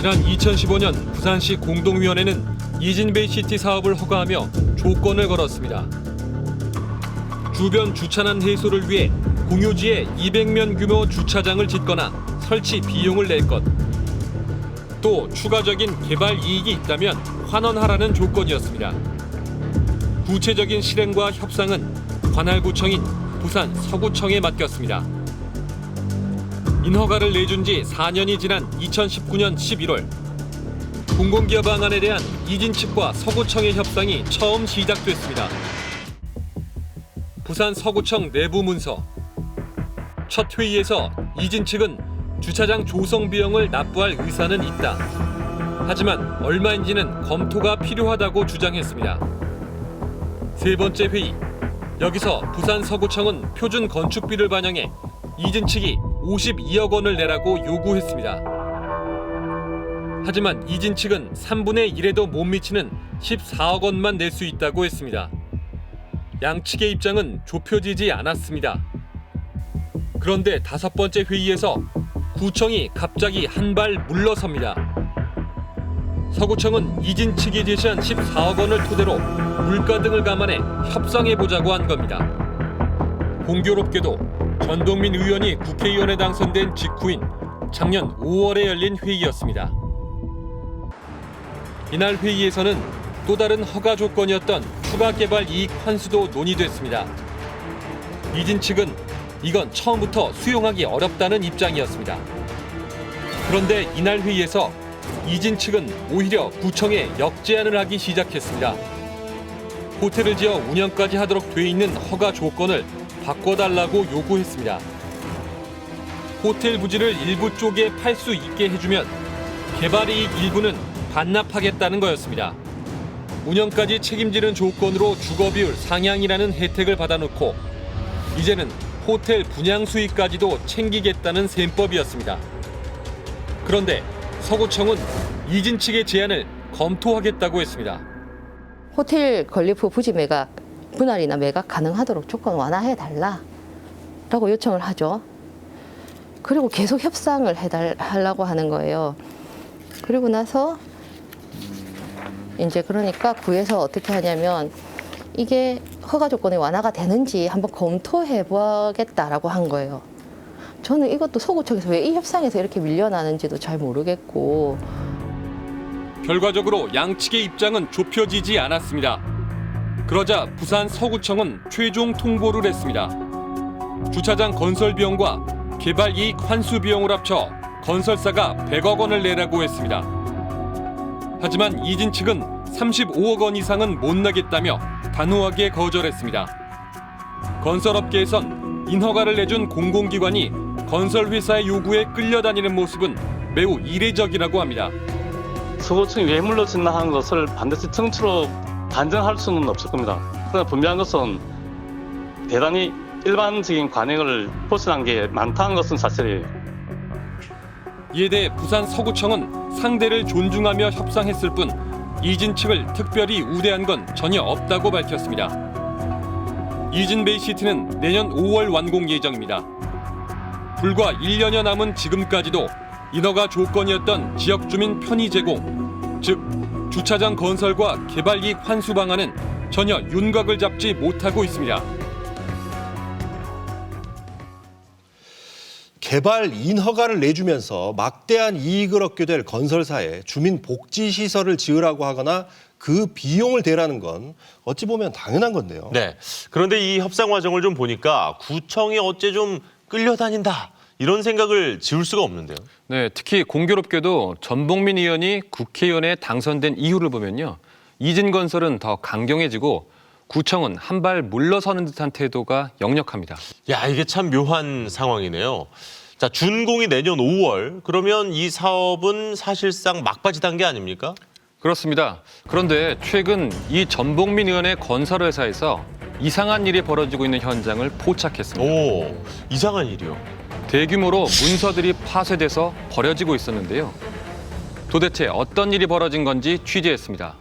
지난 2015년 부산시 공동위원회는 이진베이시티 사업을 허가하며 조건을 걸었습니다. 주변 주차난 해소를 위해 공유지에 200면 규모 주차장을 짓거나 설치 비용을 낼 것, 또 추가적인 개발 이익이 있다면 환원하라는 조건이었습니다. 구체적인 실행과 협상은 관할구청인 부산 서구청에 맡겼습니다. 인허가를 내준 지 4년이 지난 2019년 11월, 공공기업 방안에 대한 이진 측과 서구청의 협상이 처음 시작됐습니다. 부산 서구청 내부 문서. 첫 회의에서 이진 측은 주차장 조성 비용을 납부할 의사는 있다. 하지만 얼마인지는 검토가 필요하다고 주장했습니다. 세 번째 회의. 여기서 부산 서구청은 표준 건축비를 반영해 이진 측이 52억 원을 내라고 요구했습니다. 하지만 이진 측은 3분의 1에도 못 미치는 14억 원만 낼 수 있다고 했습니다. 양측의 입장은 좁혀지지 않았습니다. 그런데 다섯 번째 회의에서 구청이 갑자기 한 발 물러섭니다. 서구청은 이진 측이 제시한 14억 원을 토대로 물가 등을 감안해 협상해보자고 한 겁니다. 공교롭게도 전동민 의원이 국회의원에 당선된 직후인 작년 5월에 열린 회의였습니다. 이날 회의에서는 또 다른 허가 조건이었던 추가 개발 이익 환수도 논의됐습니다. 이진 측은 이건 처음부터 수용하기 어렵다는 입장이었습니다. 그런데 이날 회의에서 이진 측은 오히려 구청에 역제안을 하기 시작했습니다. 호텔을 지어 운영까지 하도록 돼 있는 허가 조건을 바꿔달라고 요구했습니다. 호텔 부지를 일부 쪽에 팔 수 있게 해주면 개발이익 일부는 반납하겠다는 거였습니다. 운영까지 책임지는 조건으로 주거비율 상향이라는 혜택을 받아놓고 이제는 호텔 분양 수익까지도 챙기겠다는 셈법이었습니다. 그런데 서구청은 이진 측의 제안을 검토하겠다고 했습니다. 호텔 건립 후 부지 매각, 분할이나 매각 가능하도록 조건 완화해달라라고 요청을 하죠. 그리고 계속 협상을 하려고 하는 거예요. 그리고 나서 이제 그러니까 구에서 어떻게 하냐면 이게 허가 조건이 완화가 되는지 한번 검토해 보겠다라고 한 거예요. 저는 이것도 서구청에서 왜 이 협상에서 이렇게 밀려나는지도 잘 모르겠고. 결과적으로 양측의 입장은 좁혀지지 않았습니다. 그러자 부산 서구청은 최종 통보를 했습니다. 주차장 건설 비용과 개발 이익 환수 비용을 합쳐 건설사가 100억 원을 내라고 했습니다. 하지만 이진 측은 35억 원 이상은 못 내겠다며 단호하게 거절했습니다. 건설업계에선 인허가를 내준 공공기관이 건설회사의 요구에 끌려다니는 모습은 매우 이례적이라고 합니다. 서구청이 왜 물러진다 하는 것을 반드시 청취로 단정할 수는 없을 겁니다. 그러나 분명한 것은 대단히 일반적인 관행을 포착한 게 많다는 것은 사실이에요. 이에 대해 부산 서구청은 상대를 존중하며 협상했을 뿐 이진 측을 특별히 우대한 건 전혀 없다고 밝혔습니다. 이진 베이시티는 내년 5월 완공 예정입니다. 불과 1년여 남은 지금까지도 인허가 조건이었던 지역 주민 편의 제공, 즉 주차장 건설과 개발 이익 환수 방안은 전혀 윤곽을 잡지 못하고 있습니다. 개발 인허가를 내주면서 막대한 이익을 얻게 될 건설사에 주민 복지 시설을 지으라고 하거나 그 비용을 대라는 건 어찌 보면 당연한 건데요. 네. 그런데 이 협상 과정을 좀 보니까 구청이 어째 좀 끌려다닌다. 이런 생각을 지울 수가 없는데요. 네, 특히 공교롭게도 전봉민 의원이 국회의원에 당선된 이유를 보면요. 이진건설은 더 강경해지고 구청은 한 발 물러서는 듯한 태도가 역력합니다. 야, 이게 참 묘한 상황이네요. 자, 준공이 내년 5월. 그러면 이 사업은 사실상 막바지 단계 아닙니까? 그렇습니다. 그런데 최근 이 전봉민 의원의 건설회사에서 이상한 일이 벌어지고 있는 현장을 포착했습니다. 오, 이상한 일이요. 대규모로 문서들이 파쇄돼서 버려지고 있었는데요. 도대체 어떤 일이 벌어진 건지 취재했습니다.